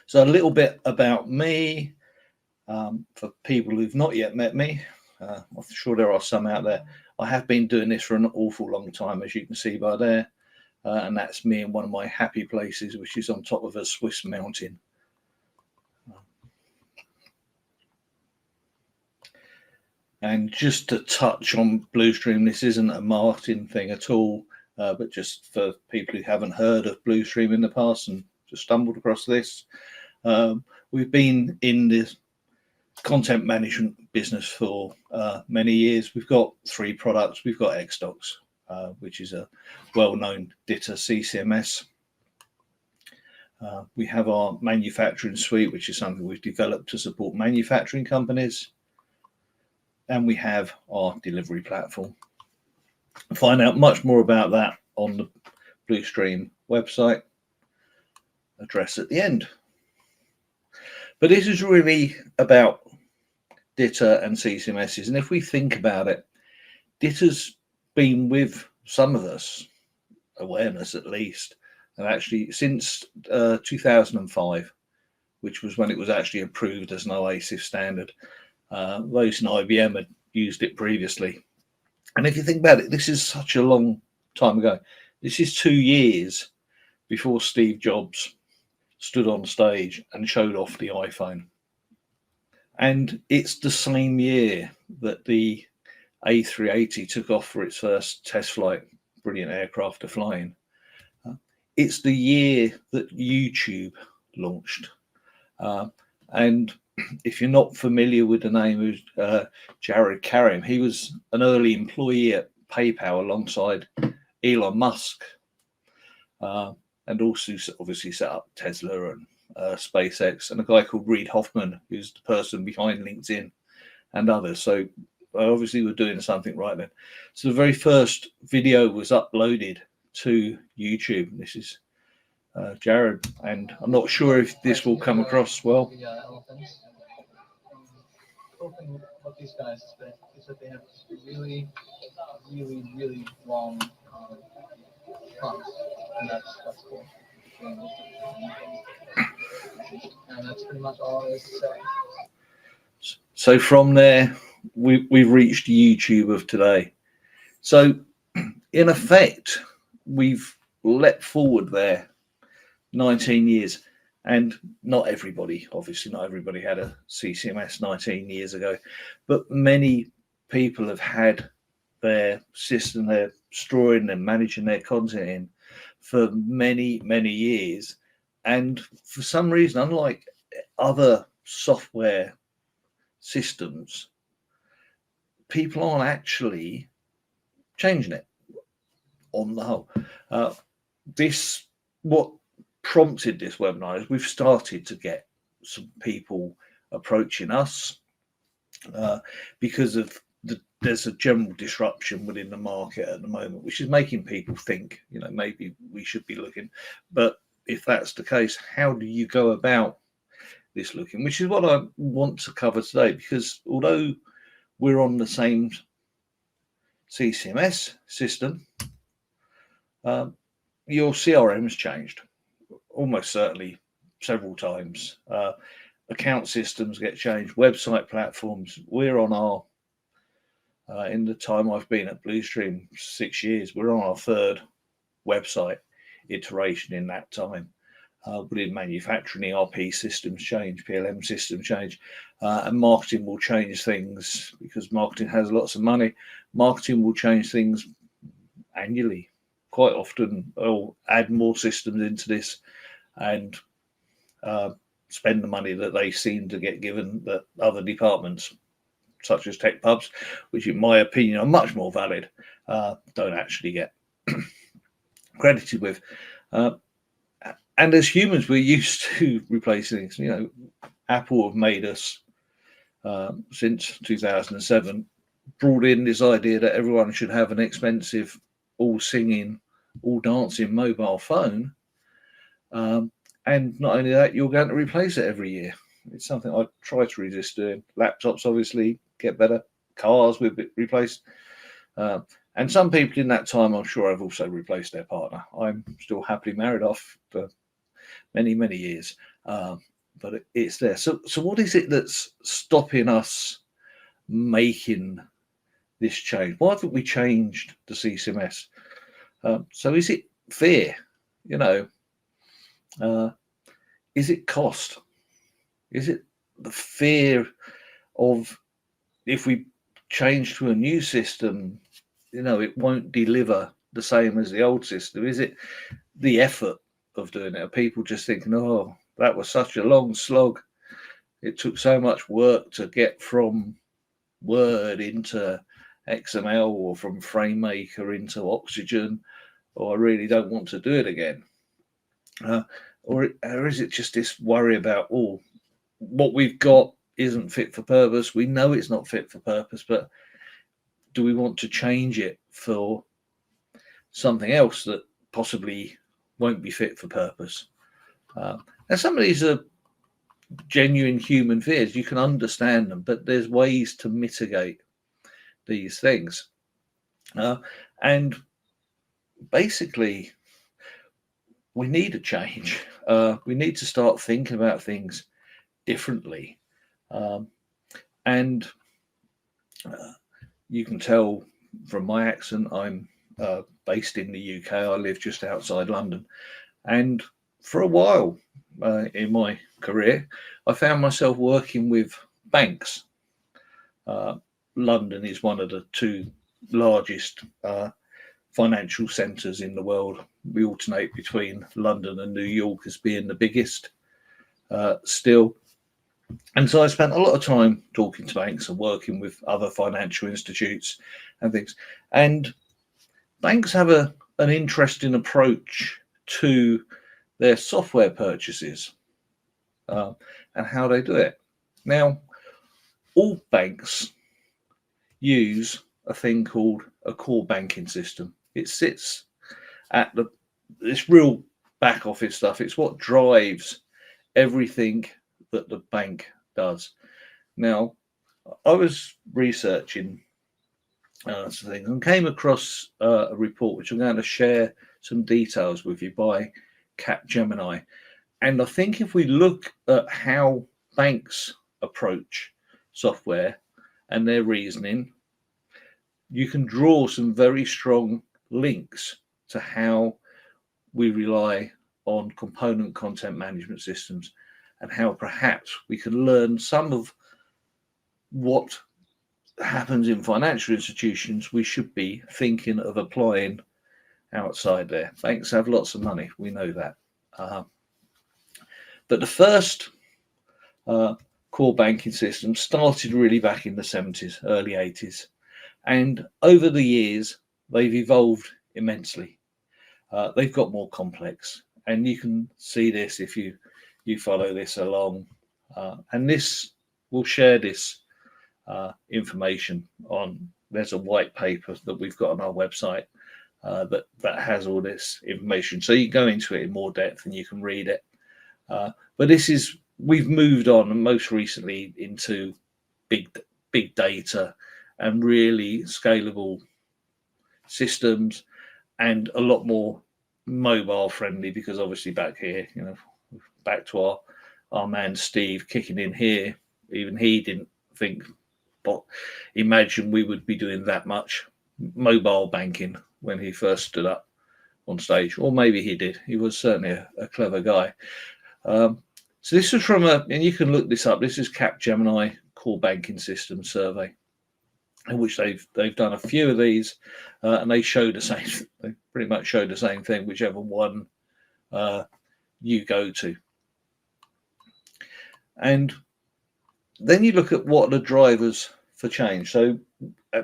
So a little bit about me, for people who've not yet met me. I'm sure there are some out there. I have been doing this for an awful long time, as you can see by there. And that's me in one of my happy places, which is on top of a Swiss mountain. And just to touch on Bluestream, this isn't a marketing thing at all, but just for people who haven't heard of Bluestream in the past and just stumbled across this, we've been in this content management business for many years. We've got 3 products. We've got Xdocs, which is a well-known DITA CCMS. We have our manufacturing suite, which is something we've developed to support manufacturing companies. And we have our delivery platform. Find out much more about that on the Bluestream website, address at the end. But this is really about DITA and CCMSs. And if we think about it, DITA's been with some of us, awareness at least, and actually since 2005, which was when it was actually approved as an OASIS standard. Those in IBM had used it previously. And if you think about it, this is such a long time ago. This is 2 years before Steve Jobs stood on stage and showed off the iPhone. And it's the same year that the A380 took off for its first test flight, brilliant aircraft to fly in. It's the year that YouTube launched. And if you're not familiar with the name of Jared Karim, he was an early employee at PayPal alongside Elon Musk, and also obviously set up Tesla and SpaceX, and a guy called Reid Hoffman, who's the person behind LinkedIn and others. So obviously we're doing something right then. So the very first video was uploaded to YouTube. This is Jared, and I'm not sure if this will come across well. Cool thing about these guys is that they have really, really, really long trunks, and that's cool. And that's pretty much all there is to say. So from there, we've reached YouTube of today. So in effect, we've leapt forward there 19 years. And not everybody, obviously not everybody had a CCMS 19 years ago, but many people have had their system, they're storing and managing their content in for many, many years. And for some reason, unlike other software systems, people aren't actually changing it on the whole. What prompted this webinar is we've started to get some people approaching us because of there's a general disruption within the market at the moment, which is making people think, maybe we should be looking. But if that's the case, how do you go about this looking? Which is what I want to cover today, because although we're on the same CCMS system, your CRM has changed almost certainly several times. Account systems get changed, website platforms. We're on our in the time I've been at Bluestream, 6 years, we're on our 3rd website iteration in that time. Within manufacturing, ERP systems change, PLM systems change, and marketing will change things because marketing has lots of money. Marketing will change things annually. Quite often, they'll add more systems into this and spend the money that they seem to get given that other departments, such as tech pubs, which in my opinion are much more valid, don't actually get credited with. And as humans, we're used to replacing things. Apple have made us, since 2007, brought in this idea that everyone should have an expensive, all singing, all dancing mobile phone. And not only that, you're going to replace it every year. It's something I try to resist doing. Laptops obviously get better. Cars will be replaced. And some people in that time, I'm sure, have also replaced their partner. I'm still happily married after many years. But it's there. So what is it that's stopping us making this change? Why haven't we changed the CCMS? So is it fear? You know, is it cost? Is it the fear of if we change to a new system, you know, it won't deliver the same as the old system? Is it the effort of doing it? Are people just thinking, oh, that was such a long slog. It took so much work to get from Word into XML or from FrameMaker into Oxygen, or I really don't want to do it again. Or is it just this worry about, oh, what we've got isn't fit for purpose? We know it's not fit for purpose, but do we want to change it for something else that possibly won't be fit for purpose? And some of these are genuine human fears. You can understand them, but there's ways to mitigate these things. And basically, we need a change. We need to start thinking about things differently. And you can tell from my accent, I'm based in the UK. I live just outside London. And for a while in my career, I found myself working with banks. London is one of the two largest financial centres in the world. We alternate between London and New York as being the biggest still. And so I spent a lot of time talking to banks and working with other financial institutes and things. And banks have an interesting approach to their software purchases and how they do it. Now, all banks use a thing called a core banking system. It sits at this real back office stuff. It's what drives everything that the bank does. Now, I was researching some things and came across a report which I'm going to share some details with you by Capgemini. And I think if we look at how banks approach software and their reasoning, you can draw some very strong links to how we rely on component content management systems and how perhaps we can learn some of what happens in financial institutions we should be thinking of applying outside there. Banks have lots of money, we know that. But the first core banking system started really back in the 70s, early 80s. And over the years, they've evolved immensely. They've got more complex. And you can see this if you follow this along. And this, we'll share this information on, there's a white paper that we've got on our website that has all this information. So you go into it in more depth and you can read it. But this is, we've moved on, and most recently into big data and really scalable systems, and a lot more mobile friendly, because obviously back here, you know, back to our man Steve kicking in here, even he didn't think, but imagine we would be doing that much mobile banking when he first stood up on stage, or maybe he did. He was certainly a clever guy. So this is from and you can look this up. This is Capgemini Core Banking System Survey, in which they've done a few of these, and they show the same. They pretty much show the same thing, whichever one you go to. And then you look at what are the drivers for change. So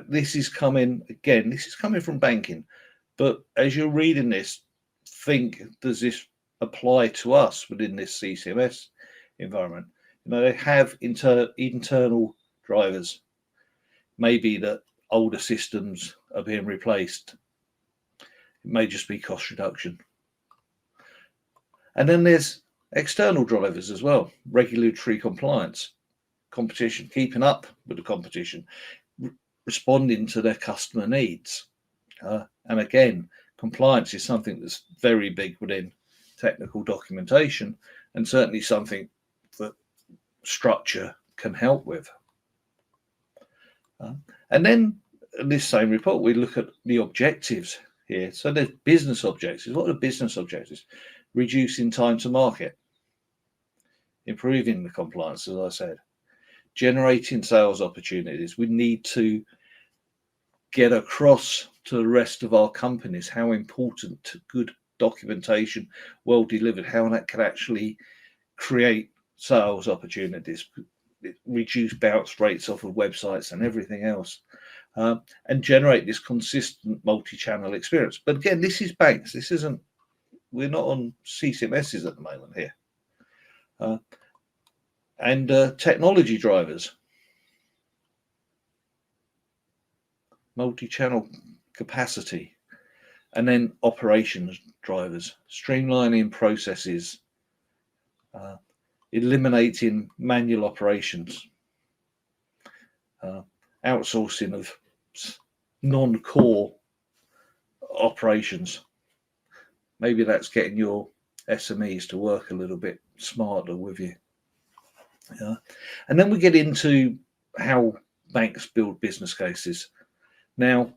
this is coming from banking, but as you're reading this, think, does this apply to us within this CCMS environment? You know, they have internal drivers. Maybe that older systems are being replaced. It may just be cost reduction. And then there's external drivers as well: regulatory compliance, competition, keeping up with the competition, responding to their customer needs. And again, compliance is something that's very big within technical documentation, and certainly something that structure can help with. And then in this same report, we look at the objectives here. So there's business objectives. What are the business objectives? Reducing time to market, improving the compliance, as I said, generating sales opportunities. We need to get across to the rest of our companies how important good documentation, well delivered, how that can actually create sales opportunities, reduce bounce rates off of websites and everything else, and generate this consistent multi-channel experience. But again, this is banks. This isn't, we're not on CCMSs at the moment here. And technology drivers, multi-channel capacity, and then operations drivers, streamlining processes, eliminating manual operations, outsourcing of non-core operations. Maybe that's getting your SMEs to work a little bit smarter with you. And then we get into how banks build business cases. Now,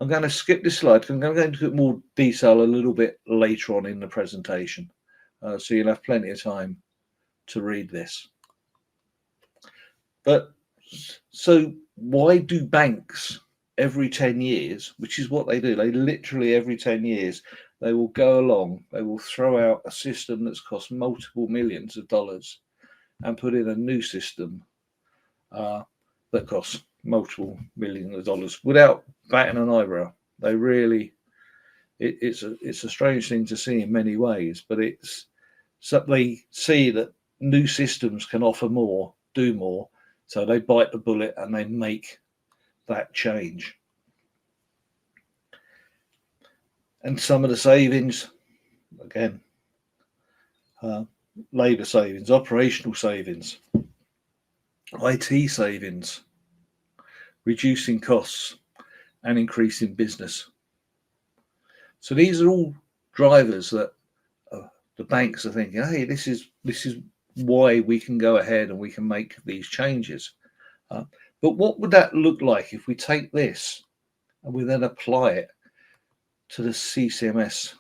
I'm going to skip this slide because I'm going to go into more detail a little bit later on in the presentation. So you'll have plenty of time to read this. But so why do banks every 10 years, which is what they do, they literally every 10 years, they will go along, they will throw out a system that's cost multiple millions of dollars and put in a new system that costs multiple millions of dollars without batting an eyebrow. They really, it's a strange thing to see in many ways, but it's so they see that new systems can offer more, do more, so they bite the bullet and they make that change. And some of the savings, again, labour savings, operational savings, IT savings, reducing costs and increasing business. So these are all drivers that the banks are thinking, hey, this is why we can go ahead and we can make these changes. But what would that look like if we take this and we then apply it to the CCMS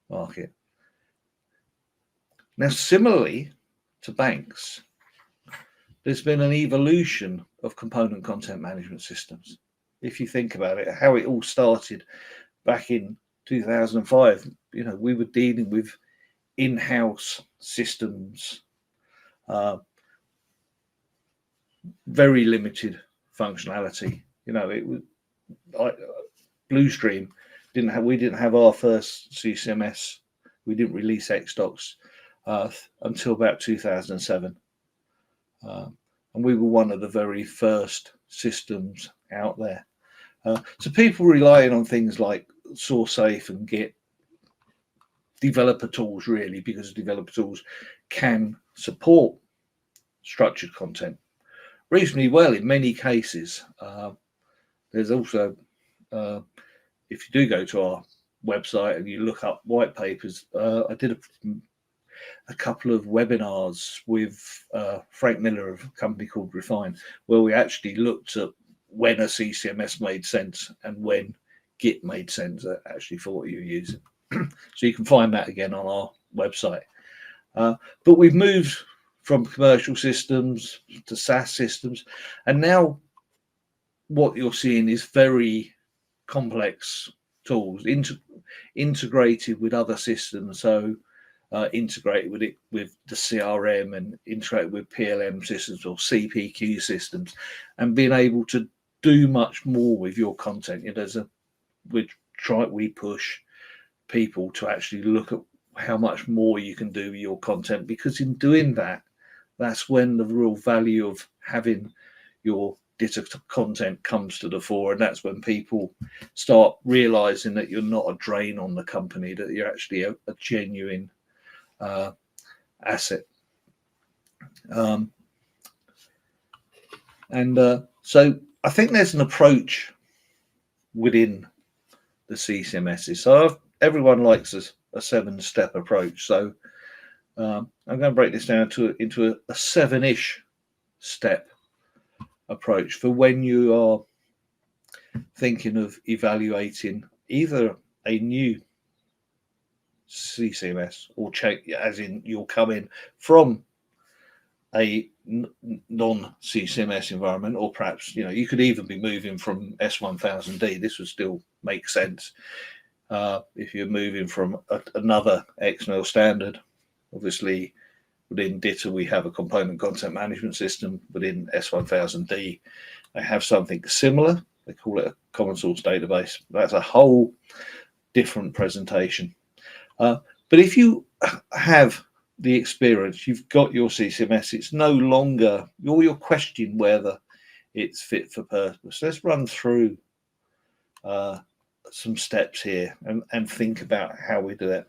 market? Now, similarly to banks, there's been an evolution of component content management systems. If you think about it, how it all started back in 2005, we were dealing with in-house systems, very limited functionality. It was Bluestream we didn't have our first CCMS. We didn't release Xdocs until about 2007, and we were one of the very first systems out there. So people relying on things like SourceSafe and Git, developer tools, really, because developer tools can support structured content reasonably well in many cases. There's also, if you do go to our website and you look up white papers, I did a couple of webinars with Frank Miller of a company called Refine, where we actually looked at when a CCMS made sense and when Git made sense actually for what you're using. So you can find that again on our website. But we've moved from commercial systems to SaaS systems, and now what you're seeing is very complex tools integrated with other systems. So integrated with the CRM and integrated with PLM systems or CPQ systems, and being able to do much more with your content. We push people to actually look at how much more you can do with your content, because in doing that, that's when the real value of having your digital content comes to the fore, and that's when people start realizing that you're not a drain on the company, that you're actually a genuine asset. So I think there's an approach within the CCMSs. So everyone likes a a 7-step approach. So I'm going to break this down into a 7-ish step approach for when you are thinking of evaluating either a new CCMS or change, as in you'll come in from a non-CCMS environment, or perhaps you could even be moving from S1000D. This would still make sense if you're moving from another XML standard. Obviously, within DITA we have a component content management system. Within S1000D they have something similar. They call it a common source database. That's a whole different presentation. But if you have the experience, you've got your CCMS, it's no longer you're questioning whether it's fit for purpose. Let's run through some steps here and think about how we do it.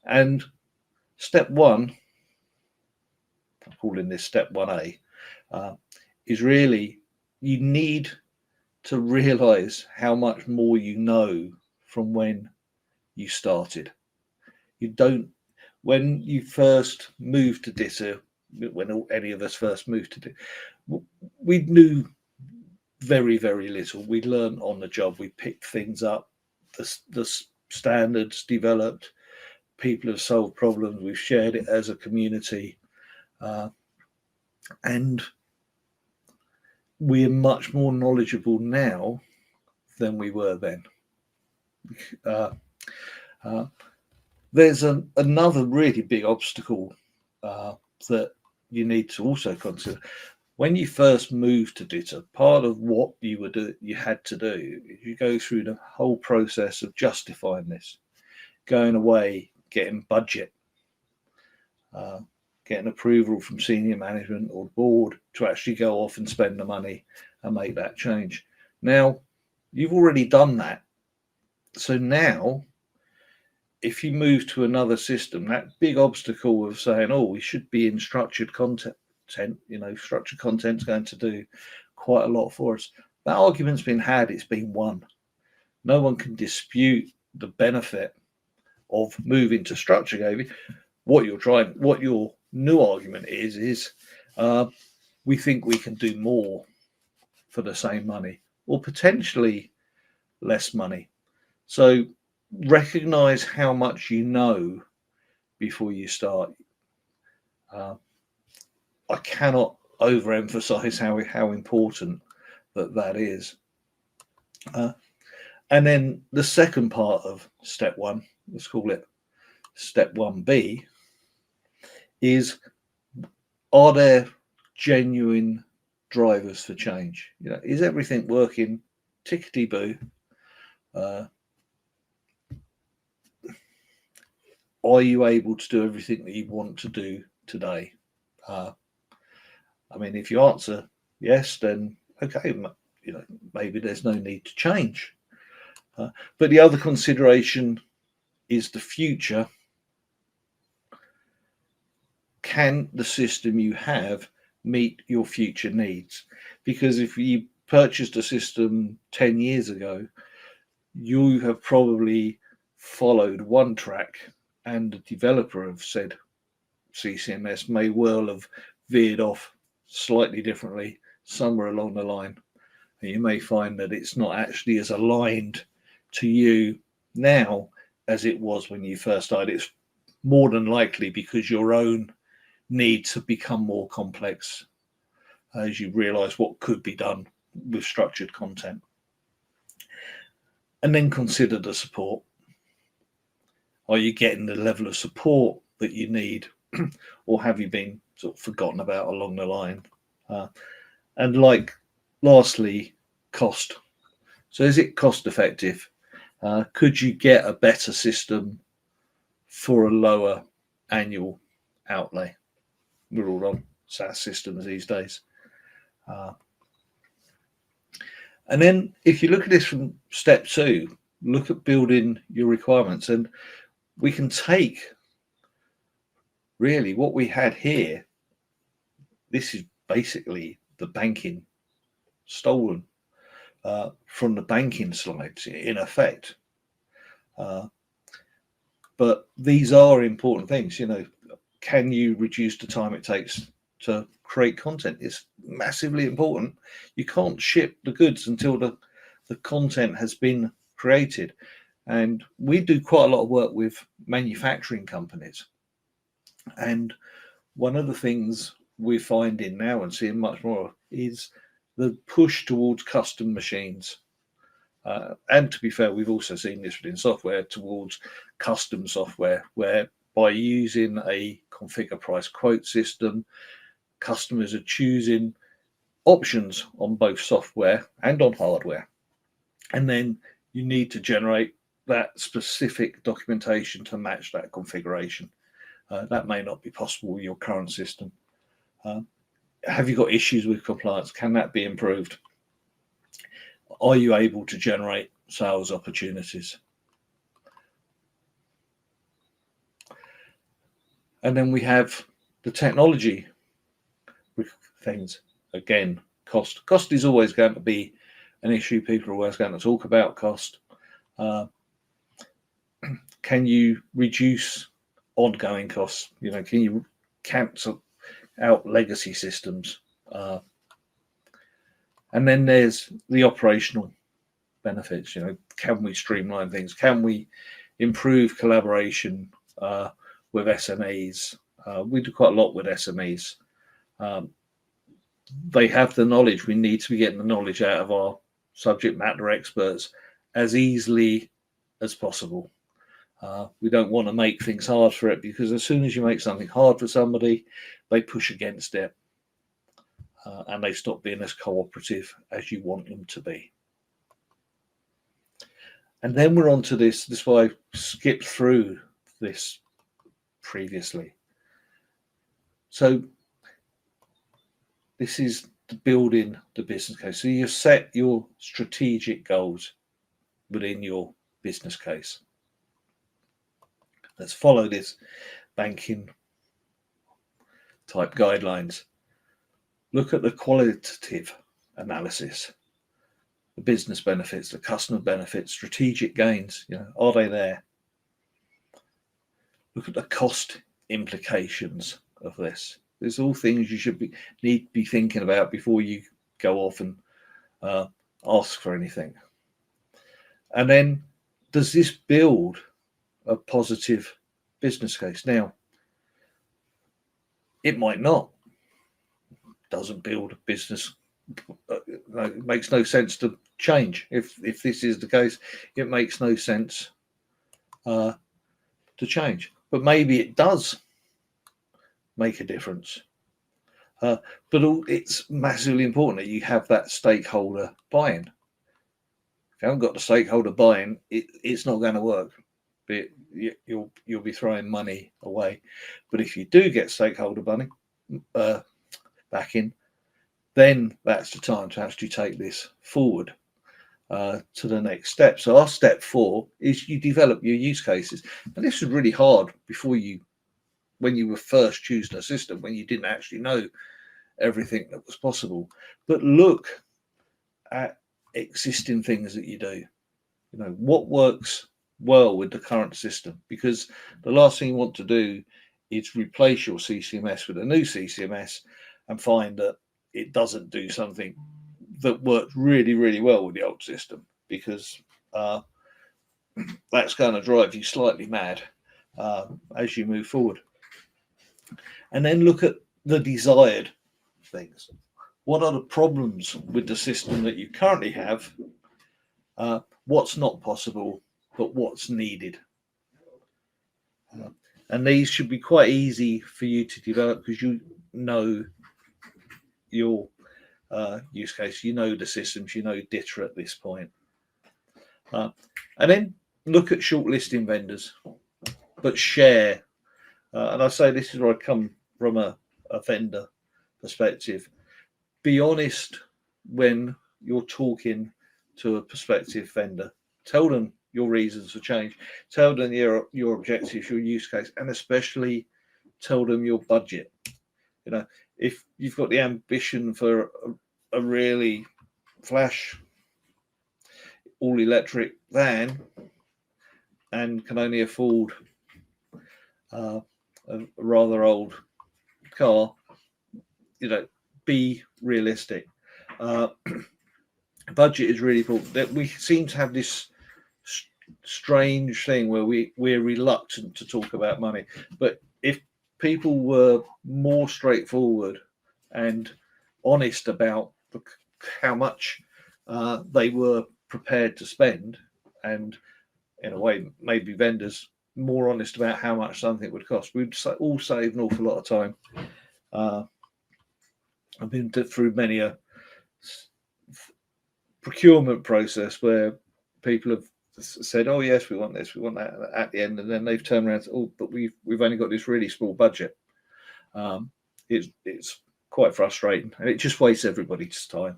And step 1, I'm calling this step 1A, is really you need to realize how much more you know from when you started. When you first moved to DITA, when any of us first moved to DITA, we knew very, very little. We learned on the job. We picked things up. The standards developed. People have solved problems. We've shared it as a community. And we're much more knowledgeable now than we were then. There's another really big obstacle that you need to also consider. When you first moved to DITA, part of what you had to do is you go through the whole process of justifying this, going away, getting budget, getting approval from senior management or board to actually go off and spend the money and make that change. Now, you've already done that. So now, if you move to another system, that big obstacle of saying, oh, we should be in structured content, structured content's going to do quite a lot for us. That argument's been had, it's been won. No one can dispute the benefit of moving to structure. What your new argument is we think we can do more for the same money, or potentially less money. So recognize how much you know before you start. I cannot overemphasize how important that is. And then the second part of step 1, let's call it step 1B, is, are there genuine drivers for change? Is everything working tickety-boo? Are you able to do everything that you want to do today? If you answer yes, then okay, maybe there's no need to change. But the other consideration is the future. Can the system you have meet your future needs? Because if you purchased a system 10 years ago, you have probably followed one track, and the developer have said CCMS may well have veered off slightly differently somewhere along the line. And you may find that it's not actually as aligned to you now as it was when you first started. It's more than likely because your own needs have become more complex as you realize what could be done with structured content. And then consider the support. Are you getting the level of support that you need, or have you been sort of forgotten about along the line? And lastly, cost. So is it cost effective? Could you get a better system for a lower annual outlay? We're all on SaaS systems these days. And then if you look at this from step 2, look at building your requirements. And we can take really what we had here. This is basically the banking stolen from the banking slides in effect. But these are important things. Can you reduce the time it takes to create content? It's massively important. You can't ship the goods until the content has been created. And we do quite a lot of work with manufacturing companies. And one of the things we're finding now and seeing much more is the push towards custom machines. And to be fair, we've also seen this within software towards custom software, where by using a configure price quote system, customers are choosing options on both software and on hardware. And then you need to generate that specific documentation to match that configuration. That may not be possible with your current system. Have you got issues with compliance? Can that be improved? Are you able to generate sales opportunities? And then we have the technology things. Again, cost. Cost is always going to be an issue. People are always going to talk about cost. Can you reduce ongoing costs? Can you cancel out legacy systems? And then there's the operational benefits. Can we streamline things? Can we improve collaboration with SMEs? We do quite a lot with SMEs. They have the knowledge. We need to be getting the knowledge out of our subject matter experts as easily as possible. We don't want to make things hard for it, because as soon as you make something hard for somebody, they push against it. And they stop being as cooperative as you want them to be. And then we're on to this. This is why I skipped through this previously. So this is building the business case. So you set your strategic goals within your business case. Let's follow this banking type guidelines. Look at the qualitative analysis, the business benefits, the customer benefits, strategic gains. Are they there? Look at the cost implications of this. There's all things you need to be thinking about before you go off and ask for anything. And then, does this build a positive business case? Now, it might not. Doesn't build a business. It makes no sense to change. If this is the case, it makes no sense to change. But maybe it does make a difference. But it's massively important that you have that stakeholder buy-in. If you haven't got the stakeholder buy-in, it's not going to work. You'll be throwing money away. But if you do get stakeholder backing, then that's the time to actually take this forward to the next step. So our step 4 is you develop your use cases. And this was really hard when you were first choosing a system, when you didn't actually know everything that was possible. But look at existing things that you do. What works well with the current system, because the last thing you want to do is replace your CCMS with a new CCMS and find that it doesn't do something that worked really, really well with the old system, because that's going to drive you slightly mad as you move forward. And then look at the desired things. What are the problems with the system that you currently have? What's not possible, but what's needed? And these should be quite easy for you to develop, because you know your use case, you know the systems, you know DITA at this point. And then look at shortlisting vendors, but share. And I say this is where I come from a vendor perspective. Be honest when you're talking to a prospective vendor. Tell them your reasons for change. Tell them your objectives, your use case, and especially tell them your budget. If you've got the ambition for a really flash all-electric van and can only afford a rather old car, be realistic. Budget is really important. That we seem to have this strange thing where we're reluctant to talk about money, but if people were more straightforward and honest about how much they were prepared to spend, and in a way maybe vendors more honest about how much something would cost, we'd all save an awful lot of time. I've been through many a procurement process where people have said, "Oh yes, we want this, we want that," at the end, and then they've turned around and said, "Oh, but we've only got this really small budget." It's quite frustrating, and it just wastes everybody's time.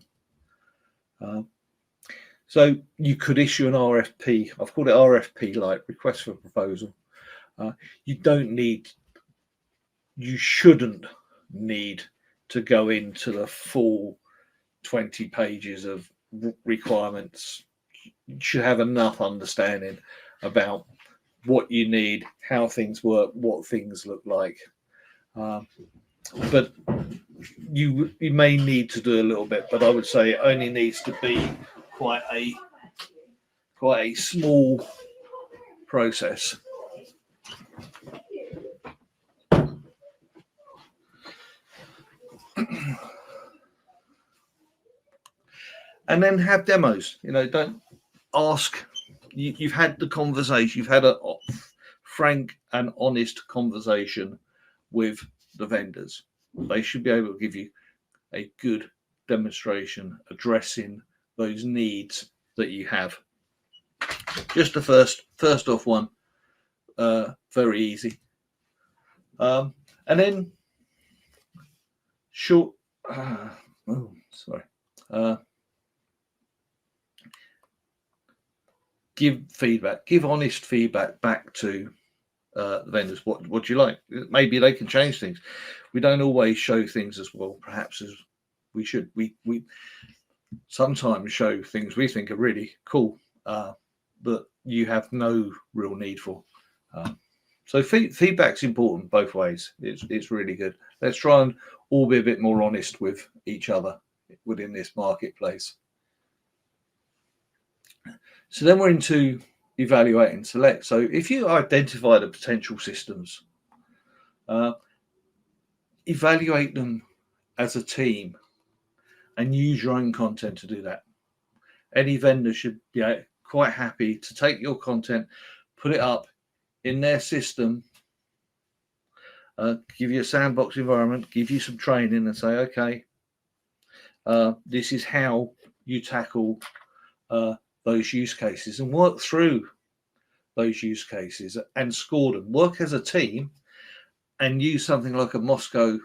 So you could issue an RFP. I've called it RFP, like request for proposal. You shouldn't need to go into the full 20 pages of requirements. You should have enough understanding about what you need, how things work, what things look like. But you may need to do a little bit, but I would say it only needs to be quite a small process. And then have demos. Don't ask. You've had the conversation. You've had a frank and honest conversation with the vendors. They should be able to give you a good demonstration addressing those needs that you have. Just the first off one, very easy. And then short. Give feedback. Give honest feedback back to the vendors. What do you like? Maybe they can change things. We don't always show things as well, perhaps, as we should. We sometimes show things we think are really cool, but you have no real need for. So feedback's important both ways. It's really good. Let's try and all be a bit more honest with each other within this marketplace. So then we're into evaluate and select. So if you identify the potential systems, evaluate them as a team and use your own content to do that. Any vendor should be quite happy to take your content, put it up in their system, give you a sandbox environment, give you some training and say, okay, this is how you tackle those use cases, and work through those use cases and score them. Work as a team and use something like a Moscow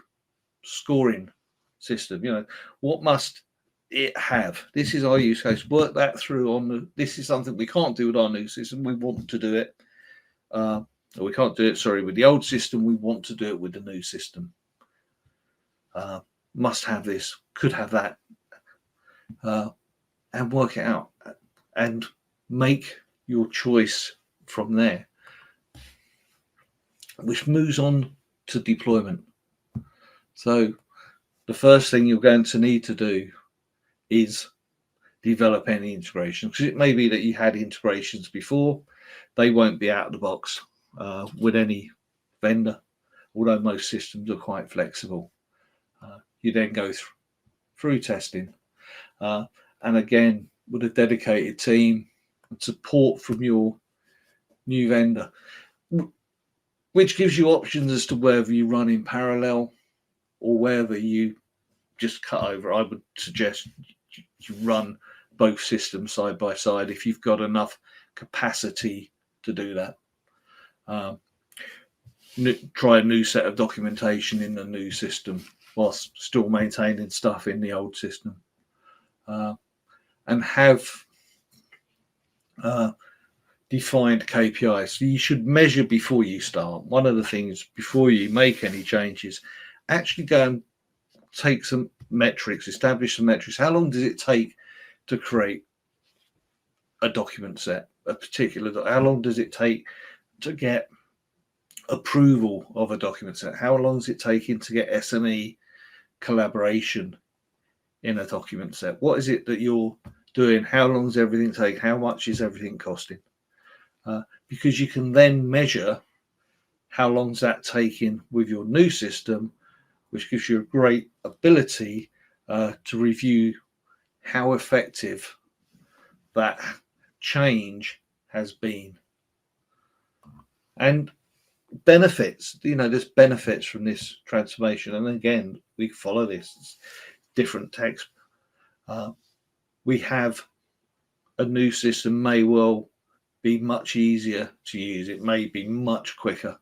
scoring system. What must it have? This is our use case. Work that through this is something we can't do with our new system. We want to do it. Or we can't do it, with the old system. We want to do it with the new system. Must have this, could have that, and work it out and make your choice from there, which moves on to deployment. So the first thing you're going to need to do is develop any integrations, because it may be that you had integrations before. They won't be out of the box with any vendor, although most systems are quite flexible. You then go through testing, and again with a dedicated team and support from your new vendor, which gives you options as to whether you run in parallel or whether you just cut over. I would suggest you run both systems side by side if you've got enough capacity to do that. Try a new set of documentation in the new system whilst still maintaining stuff in the old system, and have defined KPIs. So you should measure before you start. One of the things before you make any changes, actually go and take some metrics, establish some metrics. How long does it take to create a document set, a particular? How long does it take to get approval of a document set? How long is it taking to get SME collaboration in a document set? What is it that you're doing? How long does everything take? How much is everything costing? Because you can then measure how long is that taking with your new system, which gives you a great ability to review how effective that change has been. And benefits, there's benefits from this transformation. And again, we follow this different text. We have a new system may well be much easier to use. It may be much quicker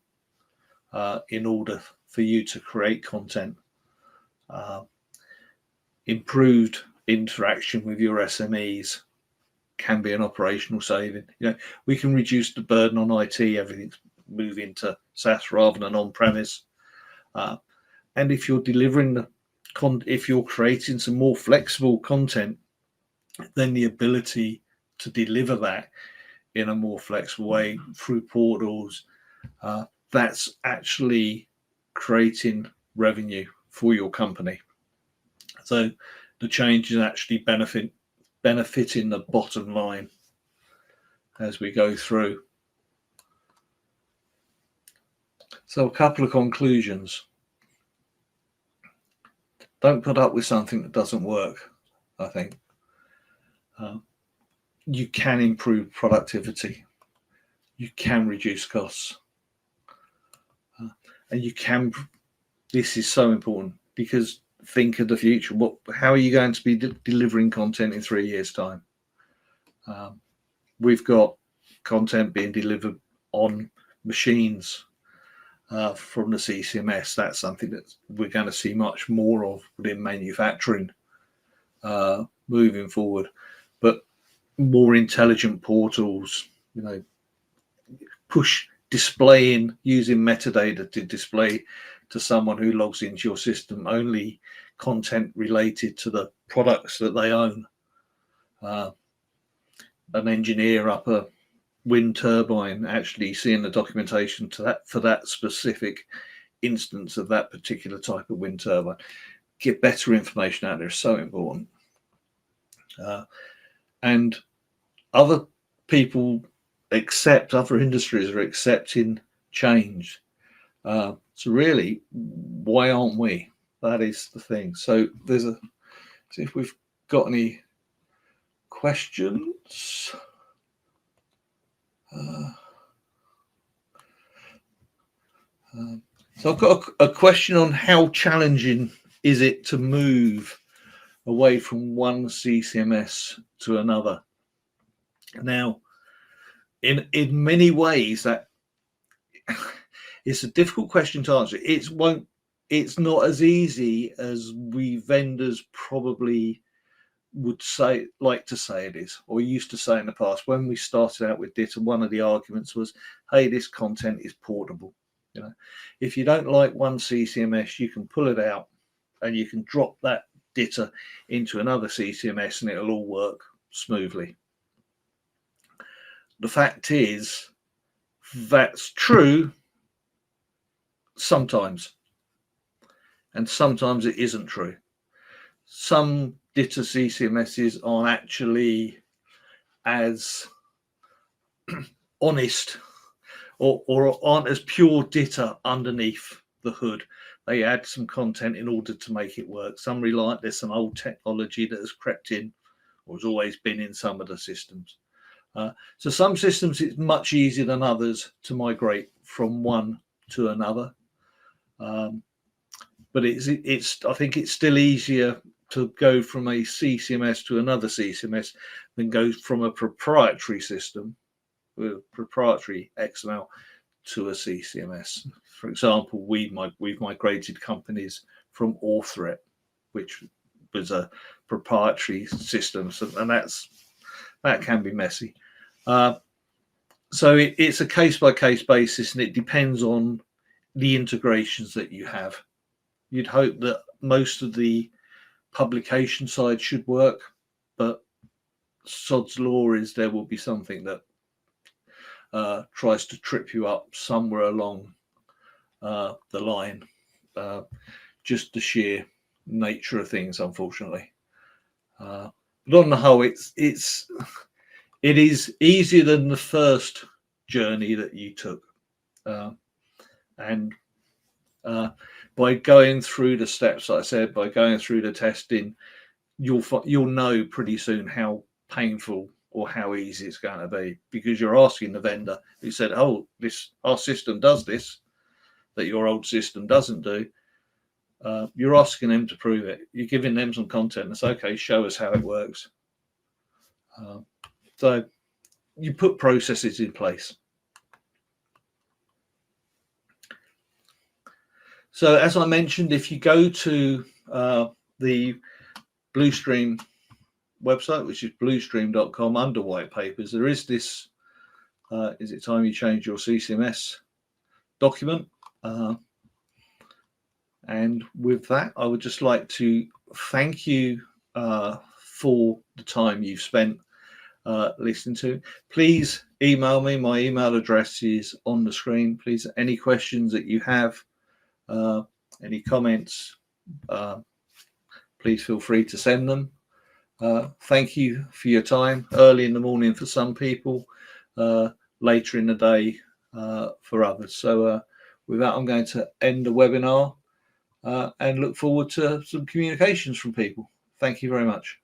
in order for you to create content. Improved interaction with your SMEs can be an operational saving. We can reduce the burden on IT. Everything's moving to SaaS rather than on-premise. And if you're delivering if you're creating some more flexible content, then the ability to deliver that in a more flexible way through portals, that's actually creating revenue for your company. So the change is actually benefiting the bottom line as we go through. So a couple of conclusions. Don't put up with something that doesn't work, I think. You can improve productivity. You can reduce costs. And you can, this is so important, because think of the future. How are you going to be delivering content in 3 years' time? We've got content being delivered on machines from the CCMS. That's something that we're going to see much more of within manufacturing moving forward. But more intelligent portals, push displaying, using metadata to display to someone who logs into your system only content related to the products that they own. An engineer up a wind turbine actually seeing the documentation for that specific instance of that particular type of wind turbine. Get better information out there is so important. And other people other industries are accepting change. So really, why aren't we? That is the thing. So see if we've got any questions. So I've got a question on how challenging is it to move away from one CCMS to another. Now, in many ways, that it's a difficult question to answer. It's not as easy as we vendors probably would like to say it is, or used to say in the past. When we started out with DITA, one of the arguments was, hey, this content is portable. If you don't like one CCMS, you can pull it out and you can drop that DITA into another CCMS and it'll all work smoothly. The fact is, that's true sometimes, and sometimes it isn't true. Some DITA CCMSs aren't actually as honest or aren't as pure DITA underneath the hood. They add some content in order to make it work. There's some old technology that has crept in or has always been in some of the systems. So some systems it's much easier than others to migrate from one to another. But I think it's still easier to go from a CCMS to another CCMS than go from a proprietary system with proprietary XML to a CCMS. For example, we've migrated companies from Authret, which was a proprietary system, and that can be messy. So it's a case-by-case basis, and it depends on the integrations that you have. You'd hope that most of the publication side should work, but sod's law is there will be something that tries to trip you up somewhere along the line. Just the sheer nature of things, unfortunately. But on the whole, it is easier than the first journey that you took, and by going through the steps, like I said, by going through the testing, you'll know pretty soon how painful or how easy it's going to be, because you're asking the vendor who said, "Oh, our system does this that your old system doesn't do." You're asking them to prove it. You're giving them some content. It's okay. Show us how it works. So you put processes in place. So as I mentioned, if you go to the Bluestream website, which is bluestream.com, under white papers, there is this, is it time you change your CCMS document? And with that, I would just like to thank you for the time you've spent listening to. Please email me. My email address is on the screen. Please, any questions that you have, any comments, please feel free to send them. Thank you for your time. Early in the morning for some people, later in the day for others. So with that, I'm going to end the webinar and look forward to some communications from people. Thank you very much.